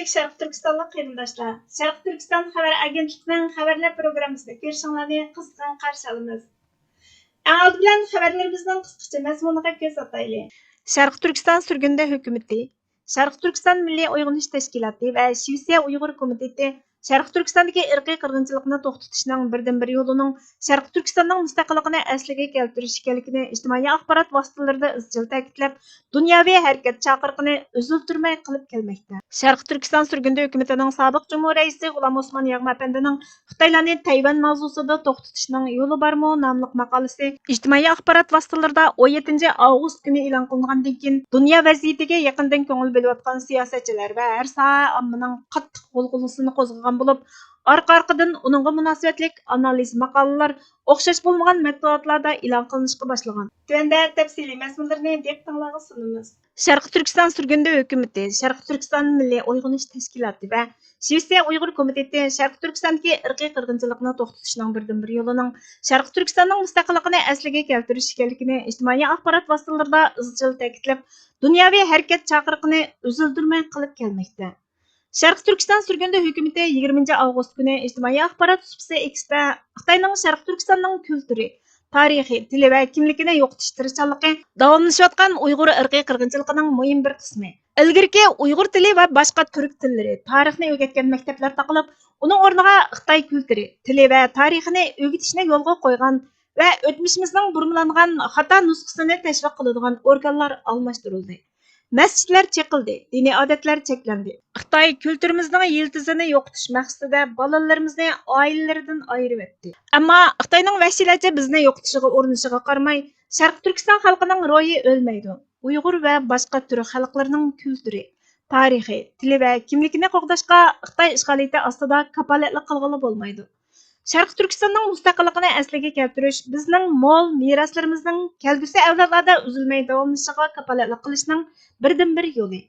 Hörmətlik Şərq Türkistanlıq qarindaşlar, Şərq Türkistan xəbər agentliğinin xəbərlər proqramısında görüşіңizlərni qızğın qarşı alırıq. Ən aldı bilan xəbərlərimizin qısqaça məzmununa göz ataylı. Şərq Türkistan sürgündə hökuməti, Şərq Türkistan Milliy Uyg'unish Tashkiloti va Shvetsiya Uyg'ur komiteti Şərq Türkistandagi irqiy qirg'inchilikni to'xtatishning birdan-bir yo'lining Şərq Türkistanning mustaqilligini asliga keltirish ekanligini ijtimoiy axborot vositalarida izchil ta'kidlab, dunyoviy harakat chaqiriqini uziltirmay qilib kelmoqda. Şərq Türkistan sürgündə hökumatining sobiq Cumhur raisi G'ulom Osmon Yag'ma apandining Xitoylarni Tayvan mavzusida to'xtatishning yo'li bormi nomli maqolasi ijtimoiy axborot vositalarida 17 avgust kuni e'lon qilingandan keyin dunyo vaziyatiga yaqindan ko'ngil bo'layotgan siyosatchilar va har soha ommaning qattiq g'ulg'ulisini qo'zg'agan bo'lib, arqa-arqadan uningga munosabatlik analiz maqolalar o'xshash bo'lmagan matbuotlarda e'lon qilinishga boshlagan. Tuanda tafsiliy mazmunlarni diqqatingizga sunamiz. Şərq Türkistan sürgündə hökuməti, Şərq Türkistan Milliy Uyg'unish Tashkiloti va Shvetsiya Uyg'ur komiteti Şərq Türkistandagi irqiy qirg'inchilikni to'xtatishning birdan-bir yo'lining Şərq Türkistanning mustaqilligini asliga keltirish ekanligini ijtimoiy axborot vositalarida izchil ta'kidlab, dunyoviy harakat chaqiriqini uzildirmay qilib kelmoqda. Şərq Türkistan sürgündə hökuməti 20 avgust kuni ijtimoiy axborot supsi X'da Xitoyning Şərq Türkistanning kulturi, tarixi, tili va kimligini yo'qotish tirishchanligi davomlashayotgan Uyg'ur irqiy qirg'inchiligining muhim bir qismi. Ilgirki Uyg'ur tili va boshqa turk tillari, tarixni o'rgatgan maktablar taqilib, uning o'rniga Xitoy kulturi, tili va tarixini o'rgatishni yo'lga qo'ygan va o'tmishimizning burmalangan xato nusxasini tashviq qiladigan organlar almashtirildi. Masjidlar çekildi, dini odatlar cheklandi. Xitoy kulturimizning yiltizini yo'qotish maqsadida bolalarimizni oilalaridan ayirib etdi. Ammo Xitoyning vahshiylarcha bizni yo'qotishiga urinishiga qaramay, Sharq Turkiston xalqining ro'yi o'lmaydi. Uyg'ur va boshqa turk xalqlarining kulturi, tarixi, tili va kimligini qo'g'dashga Xitoy ishg'oliyati ostida kapolatlik qilg'ili bo'lmaydi. Şərq Türkistanning mustaqilligini asliga keltirish bizning mo'l meroslarimizning kelgusi avlodlarda uzilmay davomlashishiga kapolatlik qilishning birdan-bir yo'li.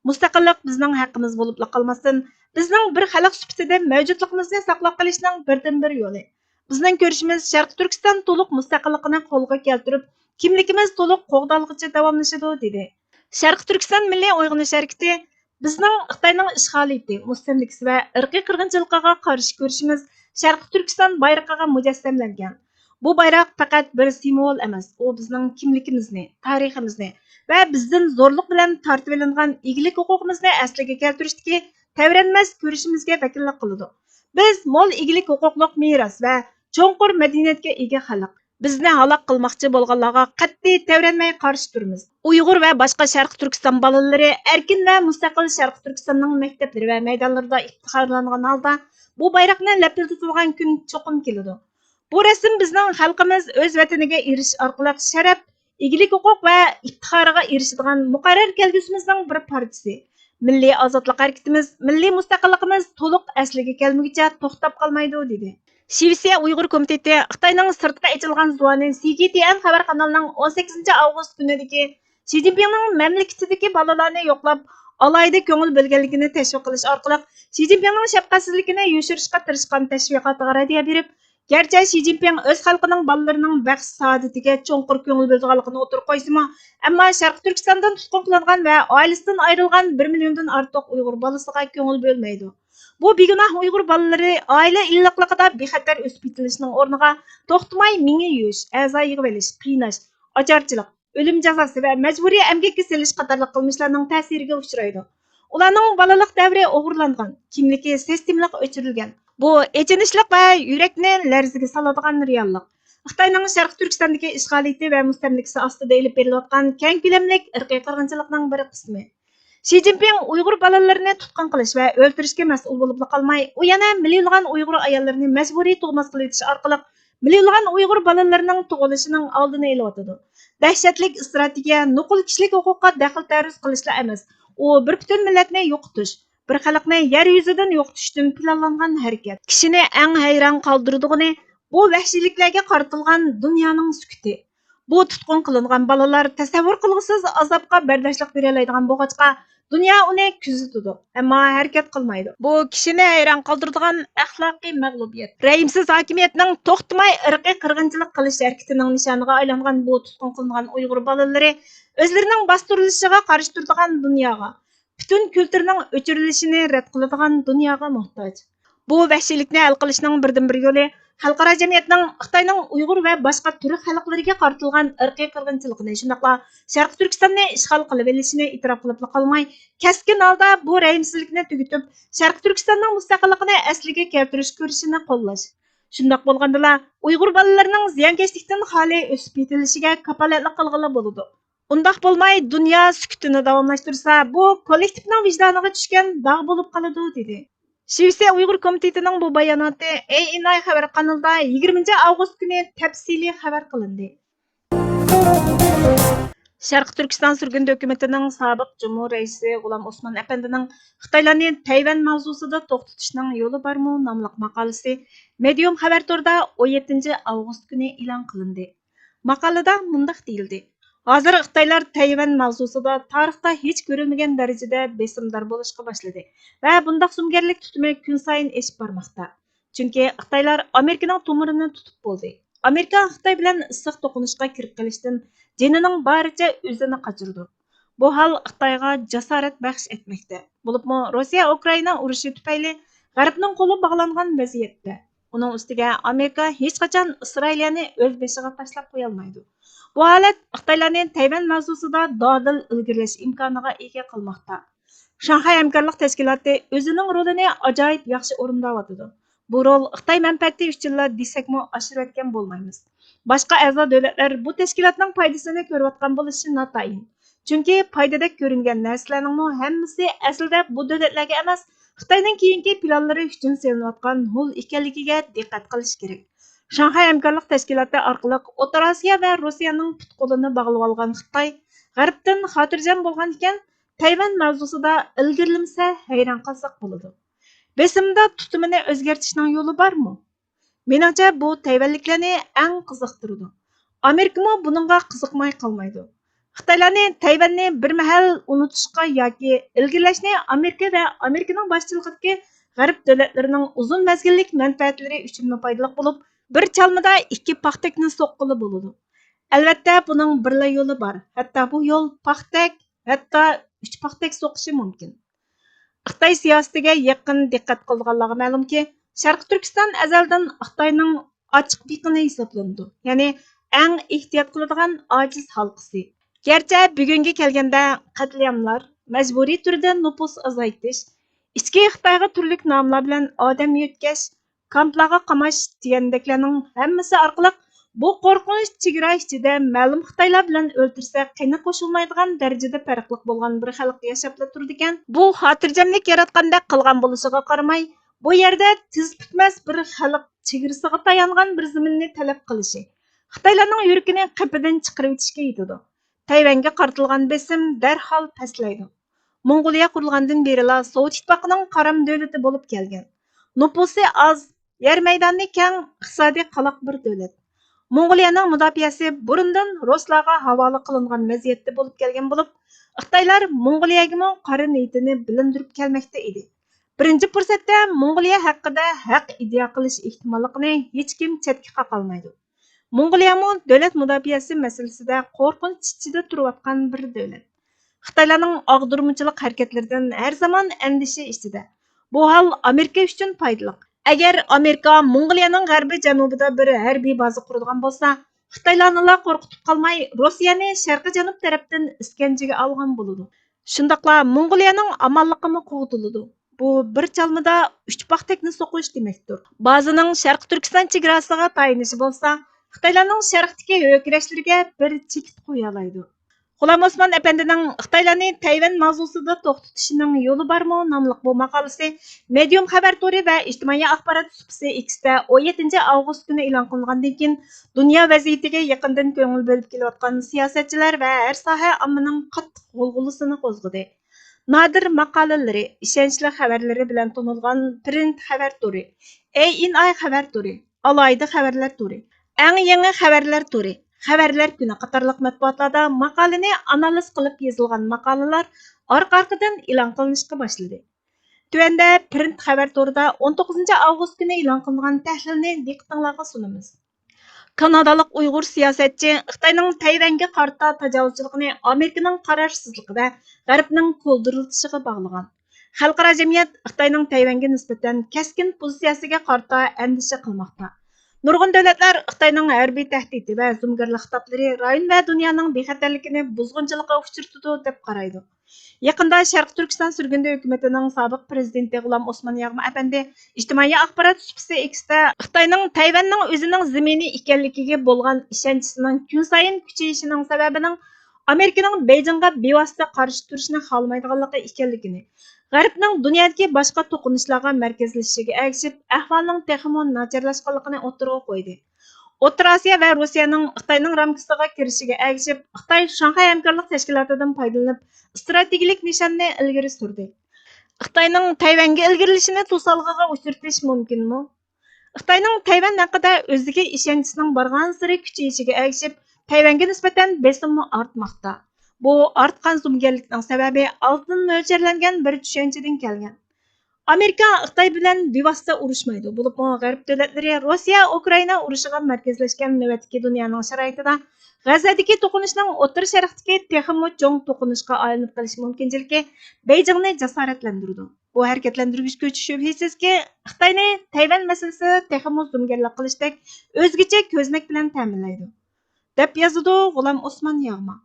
Mustaqillik bizning haqqimiz bo'lib qolmasdan, bizning bir xalq sifatida mavjudligimizni saqlab qolishning birdan-bir yo'li. Bizning ko'rishimiz Şərq Türkistan to'liq mustaqilligini qo'lga keltirib, kimligimiz to'liq qo'g'dalg'icha davomlashadi dedi. Şərq Türkistan Milliy Uyg'unish harakati bizning Xitoyning ishg'oliyati, mustamlikasi va irqiy qirg'inchiligiga qarshi ko'rishimiz Şərq Türkistan bayrağı mücəssəmləngan. Bu bayraq faqat bir simvol emas, o bizning kimligimizni, tariximizni va bizdan zo'rlik bilan tortib olingan egilik huquqimizni asliga keltirishdagi tavranmas ko'rishimizga vakillik qiladi. Biz mo'l egilik huquqliq meros va cho'nqur madaniyatga ega xalq. Bizni halok qilmoqchi bo'lganlarga qat'iy tavranmay qarshi turamiz. Uyg'ur va boshqa Sharq Turkiston bolalari erkin va mustaqil Sharq Turkistonning maktablari va maydonlarida iftixorlangan holda bu bayroqni lapildatadigan kun cho'qim keladi. Bu rasm bizning xalqimiz o'z vataniga erishish orqali sharaf, egilik huquq va iftixoriga erishadigan muqarrar kelgusimizning bir parchasi. Milliy ozodlik harakatimiz, milliy mustaqilligimiz to'liq asliga kelmaguncha to'xtab qolmaydi dedi. Shvetsiya Uyg'ur komiteti Xitoyning sirtqa ochilgan zuoni CGTN xabar kanalining 18 avgust kunidagi Xi Jinpingning mamlakatidagi bolalarni yo'qlab alayda ko'ngil bo'lganligini tashviq qilish orqali Xi Jinpingning shafqatsizligini yo'shirishga tirishgan tashviqotiga raddiya berib, garchi Xi Jinping o'z xalqining bolalarining baxt saodatiga cho'nqur ko'ngil bo'lganligini o'tirib qo'ysimi, ammo Sharq Turkistondan tutqun qilingan va oilasidan ayrilgan 1 milliondan ortiq Uyg'ur bolasiga ko'ngil bo'lmaydi. Bu begunoh Uyg'ur bolalari oila illiqligida bexatar o'sib yetilishining o'rniga to'xtamay mingi yuyish, a'zo yig'ib olish, qiynash, ocharchilik, o'lim jazosi va majburiy emgakka selish qatorli qilmishlarning ta'siriga uchraydi. Ularning bolalik davri o'g'irlangan, kimligi sistemlik o'chirilgan. Bu echinishlik va yurakni larzaga soladigan reallik. Xitoyning Sharq Turkistondagi ishg'oliyati va mustamlikasi ostida elib berilayotgan keng ko'lamlik irqiy qirg'inchilikning bir qismi. Xi Jinping Uyg'ur bolalarini tutqun qilish va o'ldirishga mas'ul bo'lib qolmay, u yana millionlagan Uyg'ur ayollarini majburiy tug'mas qilib etish orqali millionlagan Uyg'ur bolalarining tug'ilishining oldini olyotdi. Dahshatlik strategiya nuqul kishilik huquqqa daxl taruz qilishla emas, u bir butun millatni yo'qotish, bir xalqni yer yuzidan yo'qotishdan planlangan harakat. Kishini eng hayron qoldirdig'ini bu vahshiyliklarga qaratilgan dunyoning sukuti. Bu tutqun qilingan bolalar tasavvur qilg'isiz azobga bardoshlik bera oladigan bo'lg'achqa dunyo uni kuzatadi, ammo harakat qilmaydi. Bu kishini hayron qoldiradigan axloqiy mag'lubiyat. Rayimsiz hokimiyatning to'xtamay irqiy qirg'inchilik qilish harakatining nishoniga aylangan bu tutqun qilingan Uyg'ur bolalari o'zlarining bostirilishiga qarshi turadigan dunyoga, butun kulturning o'chirilishini rad qiladigan dunyoga muhtoj. Bu vahshiylikni hal qilishning birdan-bir yo'li xalqaro jamiyatning Xitoyning Uyg'ur va boshqa turk xalqlariga qaratilgan irqiy qirg'inchiligini, shundaqla Sharq Turkistonni ishg'ol qilib olishini e'tirof qilib qolmay, keskin holda bu rahimsizlikni tugatib, Sharq Turkistonning mustaqilligini asliga keltirish kurashini qo'llash. Shundaq bo'lgandala, Uyg'ur bolalarining ziyonkashlikdan xoli o'sib yetilishiga kafolatlik qilg'ili bo'ladi. Undaq bo'lmay, dunyo sukutini davomlashtirsa, bu kollektivning vijdoniga tushgan dog' bo'lib qoladi, dedi. Shivse Uyg'ur komitetining bu bayonoti ANI xabar kanalida 20 avgust kuni tafsiliy xabar qilindi. Sharq Turkiston surgun hukumatining sobiq Cumhur raisi G'ulom Osmon apandining Xitoylarni Tayvan mavzusida to'xtatishning yo'li bormi nomli maqolasi Medium xabar torida 17 avgust kuni e'lon qilindi. Maqolada mundaq deyildi: Hozir Xitoylar Tayvan mavzusida tarixda hech ko'rilmagan darajada besimdor bo'lishga boshladi va bundaq sumgarlik tutumi kun sayin o'sib bormoqda. Chunki Xitoylar Amerikaning to'mirini tutib bo'ldi. Amerika Xitoy bilan issiq to'qinishga kirib qolishdan jinining baricha o'zini qochirdi. Bu hol Xitoyga jasorat baxsh etmoqda. Bo'libmi Rossiya Ukraina urushi tufayli G'arbning qo'li bog'langan vaziyatda. Uning ustiga Amerika hech qachon Isroilni o'z beshiga tashlab qo'ya olmaydi. Bu holat Xitoylarni Tayvan mavzusida dodil ilgirlash imkoniga ega qilmoqda. Shanxay hamkorlik tashkiloti o'zining rolini ajoyib yaxshi o'rinlayotdi. Bu rol Xitoy manfaati uchun desakmi oshirayotgan bo'lmaymiz. Boshqa a'zo davlatlar bu tashkilotning foydasini ko'rayotgan bo'lishi notayin. Chunki foydadek ko'ringan narsalarning hammasi aslida bu davlatlarga emas, Xitoyning keyingi planlari uchun selinayotgan hul ekanligiga diqqat qilish kerak. Shanxay hamkorlik tashkiloti orqali O'rta Osiyo va Rossiyaning put-qo'lini bog'lab olgan Xitoy G'arbdan xotirjam bo'lgan ekan, Tayvan mavzusida ilgirlamasa hayron qolsak bo'ladi. Besimda tutumini o'zgartirishning yo'li bormi? Menimcha bu Tayvanliklarni eng qiziqtiradi. Amerikami buningga qiziqmay qolmaydi. Xitoylarni Tayvanni bir mahal unutishga yoki ilgirlashni Amerika va Amerikaning boshchiligidagi G'arb davlatlarining uzun mezgillik manfaatlari uchun foydali bo'lib, bir chalmada ikki paxtakni soqqili bo'ladi. Albatta, buning birla yo'li bor. Hatto bu yo'l paxtak, hatto 3 paxtak soqishi mumkin. Xitoy siyosatiga yaqin diqqat qilganlarga ma'lumki, Sharq Turkiston azaldan Xitoyning ochiq biqini hisoblanadi. Ya'ni eng ehtiyot qiladigan ojiz halqasi. Gerçi bugunga kelganda qatliamlar, majburiy turda nupus azaytish, ichki Xitoyga turli nomlar bilan odam yutkash, kamplarga qamash degandeklarning hammasi orqali bu qo'rqinch chegara ichida ma'lum Xitoylar bilan o'ltirsa qiyni qo'shilmaydigan darajada farqli bo'lgan bir xalq yashab turdi ekan. Bu xotirjamlik yaratgandek qilgan bo'lishiga qaramay, bu yerda tiz bitmas bir xalq chegarasiga tayangan bir zaminni talab qilishi Xitoylarning yurakini qipidan chiqarib o'tishga yetadi. Tayvanga qaratilgan besim darhol pastlaydi. Mongoliya qurilgandan beri Sovet ittifoqining qaram davlati bo'lib kelgan. Nupusi oz, yer maydoni keng, iqtisodiy qaloq bir davlat. Mongoliyaning mudofaasi burundan Ruslarga havola qilingan vaziyatda bo'lib kelgan bo'lib, Xitoylar Mongoliyagami qora niyatini bilindirib kelmoqda edi. Birinchi fursatda Mongoliya haqida haq iddia qilish ehtimolligini hech kim chetga qoqolmaydi. Mongoliyami davlat mudofaasi masalasida qo'rqinch ichida turayotgan bir davlat. Xitoylarning og'dirmuchilik harakatlaridan har zamon andisha ichida. Bu hol Amerika uchun foydali. Agar Amerika Mongoliyaning g'arbiy janubida bir harbiy baza quradigan bo'lsa, Xitoylarni qo'rqitib qolmay, Rossiyani sharqi janub tarafdan iskanjaga olgan bo'ladi. Shundaqla Mongoliyaning amonligimi qo'g'diladi. Bu bir chalmada 3 paxtakni so'qish demakdir. Bazaning Sharq Turkiston chegarasiga tayinishi bo'lsa, Xitoylarning sharqdagi ho'kirashlariga bir chekit qo'ya oladi. G'ulom Osmon apandining Xitoylarni Tayvan mavzusida to'xtatishining yo'li bormi nomli bu maqolasi Medium xabar tori va ijtimoiy axborot supsi X'da 17 avgust kuni e'lon qilingandan keyin dunyo vaziyatiga yaqindan ko'ngil bo'lib kelayotgan siyosatchilar va har soha ommaning qattiq g'ulg'ulisini qo'zg'adi. Nadir maqolalari, ishonchli xabarlari bilan tanilgan print xabar tori, ANI xabar tori, alohida xabarlar tori, eng yangi xabarlar tori, xabarlar kuni qatorliq matbuotlarda maqolani analiz qilib yozilgan maqolalar orqa-orqadan e'lon qilinishga boshladi. Tuanda print xabar torida 19 avgust kuni e'lon qilingan tahlilni diqqatingizga sunamiz. Kanadalik Uyg'ur siyosatchi Xitoyning Tayvanga qarata tajovuzchiligini Amerikaning qararsizligi va G'arbning qo'ldiriltishiga bog'lagan. Xalqaro jamiyat Xitoyning Tayvanga nisbatan keskin pozitsiyasiga qarata andisha qilmoqda. Nurg'un davlatlar Xitoyning harbiy tahdidi va zo'mgarlik xitoblari rayon va dunyoning bexatarligini buzg'unchilikqa uchirtadi deb qaraydi. Yaqında Şərqi Türkistan sürgündə hökumətinin sabiq prezidenti Qulam Osman Yağma əpəndi ictimai axbarat süpüsü X-də Xitayning Tayvanning o'zining zimini ekanligiga bo'lgan ishonchisining kun sayin kuchayishining sababining Amerikaning Beyjingga bevosita qarshi turishni xohlamaydiganligi ekanligini, G'arbning dunyodagi boshqa to'qinishlarga markazlashishiga ergishib, ahvolning texmo nacharlashganligini o'tirg'a qo'ydi. O'rta Osiyo va Rossiyaning Xitoyning ramkasiga kirishiga ergishib, Xitoy Shanxay hamkorlik tashkilotidan foydalanib, strategik nishonni ilgari surdi. Xitoyning Tayvanga ilgarilishini to'salg'iga uchirtish mumkinmi? Xitoyning Tayvan haqida o'ziga ishonchisining borgan sari kuchayishiga ergishib, Tayvanga nisbatan besimmi ortmoqda. Bu ortgan zo'mgarlikning sababi oldin mo'ljallangan bir tushunchadan kelgan. Amerika Xitoy bilan bevosita urushmaydi. Bo'lib, G'arb davlatlari Rossiya Ukraina urushiga markazlashgan navbatdagi dunyoning sharoitida G'azadagi to'qinishning O'rta Sharqdagi texmo cho'ng to'qinishga aylanib qolishi mumkinligi Beyjingni jasoratlantirdi. Bu harakatlantirgich kuch shubhisizki Xitoyni Tayvan masalasida texmo zo'mgarlik qilishdek o'zgacha ko'znak bilan ta'minlaydi, deb yozadi G'ulam Osman Yag'ma.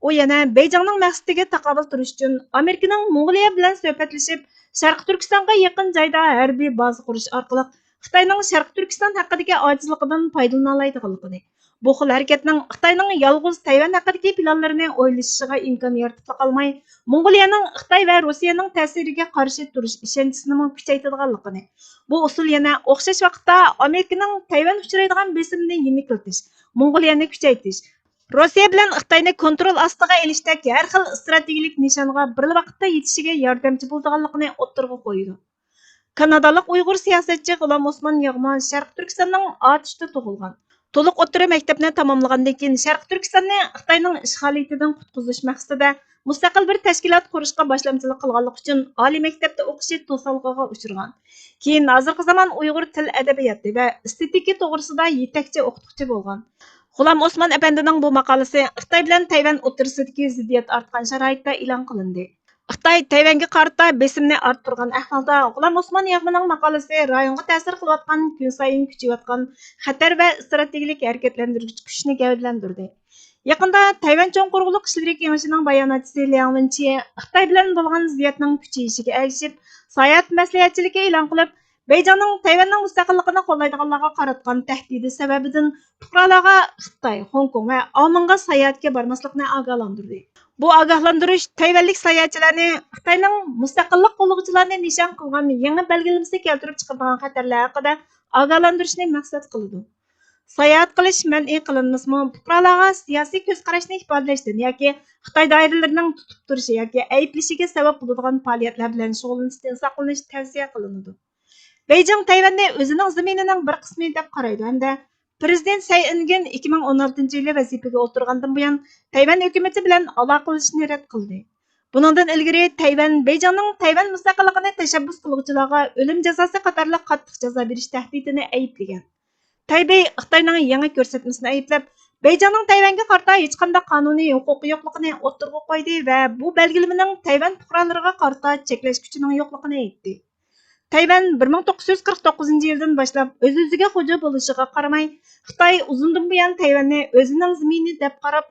U yana Beyjingning maqsadiga taqobil turish uchun Amerikaning Mong'oliya bilan suhbatlashib, Şərqi Türkistanğa yaqin joyda harbiy baza qurish orqali Xitoyning Şərqi Türkistan haqidagi ojizligidan foydalana oladiganligini, bu xil harakatning Xitoyning yolg'iz Tayvan haqidagi planlarini o'ylashishiga imkon yaratib qolmay, Mong'oliyaning Xitoy va Rossiyaning ta'siriga qarshi turish ishonchisini kuchaytirganligini, bu usul yana o'xshash vaqtda Amerikaning Tayvan uchraydigan besimini yengiltish, Mong'oliyani kuchaytirish, Rossiya bilan Xitoyni kontrol ostiga elishdek har xil strategik nishonga bir vaqtda yetishiga yordamchi bo'lganligini o'ttirg'a qo'ydi. Kanadalik Uyg'ur siyosatchi G'ulam Osman Yag'ma Sharq Turkistonning Otishda tug'ilgan. To'liq o'rta maktabni tamomlagandan keyin Sharq Turkistonni Xitoyning ishg'oliyatidan qutqizish maqsadida mustaqil bir tashkilot qurishga boshlamchilik qilganlik uchun oliy maktabda o'qishi to'salg'iga uchragan. Keyin hozirgi zamon Uyg'ur til adabiyoti va estetika to'g'risida yetakchi o'qituvchi bo'lgan. G'ulam Osman apandining bu maqolasi Xitoy bilan Tayvan o'rtasidagi ziddiyat ortgan sharoitda e'lon qilindi. Xitoy Tayvanga qarata besimni orttirgan ahvolda G'ulam Osman Yag'maning maqolasi rayonga ta'sir qilayotgan kun sayin kuchayotgan xatar va strategik harakatlantiruvchi kuchni gavdalantirdi. Yaqında Tayvan cho'nqurg'uliq ishlari kengashining bayonotchisi Liang Wenqi Xitoy bilan bo'lgan ziddiyatning kuchayishiga ergishib, sayohat maslahatchiligi e'lon qilib, Beyjingning Tayvanning mustaqilligini qo'llaydiganlarga qaratgan tahdidi sababidan fuqarolarga Xitoy, Hong Kong va Omonga sayohatga bormaslikni ogohlantirdi. Bu ogohlantirish Tayvanlik sayohatchilarni Xitoyning mustaqillik qo'llovchilarini nishon qilgan yangi belgilamasi keltirib chiqargan xatarlar haqida ogohlantirishni maqsad qiladi. Sayohat qilish man'iy qilinmasmi, fuqarolarga siyosiy ko'z qarashni ifodalashdan yoki Xitoy doiralarining tutib turishi yoki ayblashiga sabab bo'ladigan faoliyatlar bilan shug'ullanishdan saqlanish tavsiya qilinadi. Beyjing Tayvanni o'zining zaminining bir qismi deb qaraydi hamda Prezident Tsai Ing-wen 2016-yili vazifaga o'tirgandan buyon Tayvan hukumati bilan aloqalashishni rad qildi. Buningdan ilgari Tayvan Beyjingning Tayvan mustaqilligini tashabbus qiluvchilarga o'lim jazosi qatorli qattiq jazo berish tahdidini ayblagan. Taybey Xitoyning yangi ko'rsatmasini ayblab, Beyjingning Tayvanga qarata hech qanday qonuniy huquqi yo'qligini o'ttirg'a qo'ydi va bu belgilamaning Tayvan fuqarolariga qarata cheklash kuchining yo'qligini aytdi. Tayvan 1949-yildan boshlab o'z-o'ziga xo'ja bo'lishiga qaramay, Xitoy uzundan buyon Tayvanni o'zining zamini deb qarab,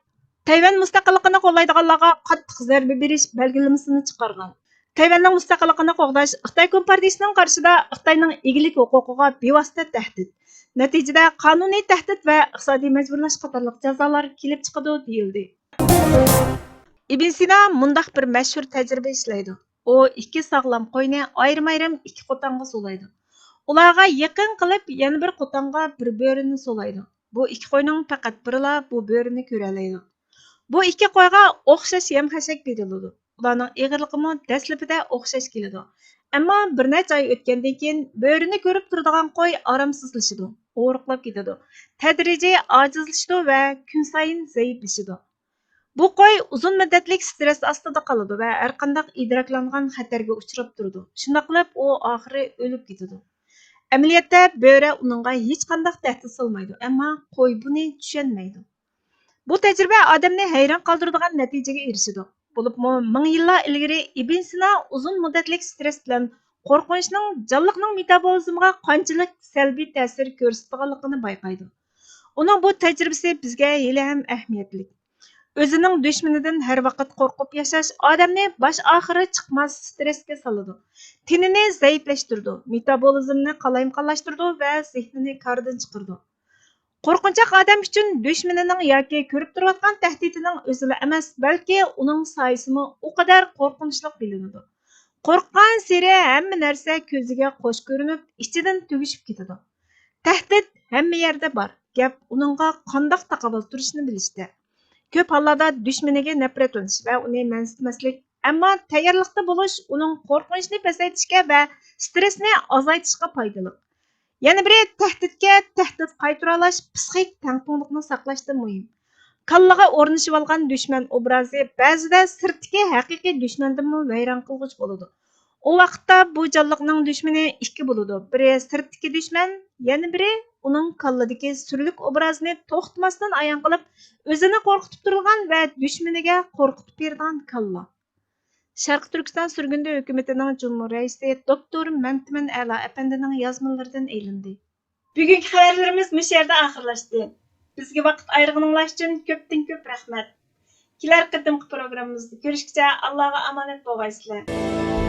Tayvan mustaqilligini qo'llaydiganlarga qattiq zarba berish belgilamasini chiqargan. Tayvanning mustaqilligini qo'g'dash Xitoy Kompartiyasining qarshida Xitoyning egilik huquqiga bevosita tahdid. Natijada qonuniy tahdid va iqtisodiy majburlash qatorliq jazolar kelib chiqadi deyildi. Ibn Sina mundaq bir mashhur tajriba ishlaydi. O ikki sog'lom qo'yni ayrim-ayrim ikki qo'tonga so'laydi. Ularga yaqin qilib yana bir qo'tonga bir bo'rini so'laydi. Bu ikki qo'yning faqat birila bu bo'rini ko'ra oladi. Bu ikki qo'yga o'xshash yem-xashak beriladi. Ularning eg'irligimi dastlabida o'xshash keladi. Ammo bir necha oy o'tgandan keyin bo'rini ko'rib turadigan qo'y oromsizlashadi, o'riqlab ketadi. Tadrijiy ojizlashadi va kun sayin zaiflashadi. Bu qo'y uzun muddatlik stress ostida qoladi va har qanday idroklangan xatarga uchrab turadi. Shunday qilib, u oxiri o'lib ketadi. Əməliyyatda böre uningga hech qanday təhdid solmaydi, ammo qo'y buni tushunmaydi. Bu tajriba odamni hayron qoldiradigan natijaga erishadi. Bo'libmi, ming yillar ilgari Ibn Sino uzun muddatlik stress bilan qo'rqinchning jonliqning metabolizmiga qanchalik salbiy ta'sir ko'rsatganligini bayqaydi. Uning bu tajribasi bizga hali ham ahamiyatli. O'zining dushmanidan har vaqt qo'rqib yashash odamni bosh oxiri chiqmas stressga soladi. Tenini zaiflashtirdi, metabolizmni qalayimqonlashtirdi va zehnini kordan chiqardi. Qo'rqinchoq odam uchun dushmanining yoki ko'rib turayotgan tahdidining o'zila emas, balki uning soyasimi u qadar qo'rqinchli bilinadi. Qo'rqqan sari hamma narsa ko'ziga qo'sh ko'rinib, ichidan tugishib ketadi. Tahdid hamma yerda bor. Gap uningga qandoq taqobil turishni bilishda. Ko'p hollarda dushmaniga nafratlanish va uni mansitmaslik, ammo tayyorlikda bo'lish uning qo'rqinchni pasaytishga va stressni azaytishga foydali. Yana biri tahdidga tahdid qaytara olish psixik tangpungliqni saqlashda muhim. Kallaga o'rnashib olgan dushman obrazi ba'zida sirtdagi haqiqiy dushmandan vayron qilg'ich bo'ladi. O vaqtda bu jonliqning dushmani ikki bo'ladi. Biri sirtdagi dushman, yana biri uning kalladagi surlik obrazini to'xtamasdan ayon qilib, o'zini qo'rqitib turgan va dushmaniga qo'rqitib bergan kalla. Sharq Turkiston Surgundi hukumatining Cumhur raisi doktor Mantimin A'la apandining yozmalaridan elindi. Bugungi xabarlarimiz bu yerda oxirlashdi. Bizga vaqt ayirganingiz uchun ko'pdan-ko'p rahmat. Kelar qatimqi programmamizda ko'rishguncha Allohga omonat bo'lgaysizlar.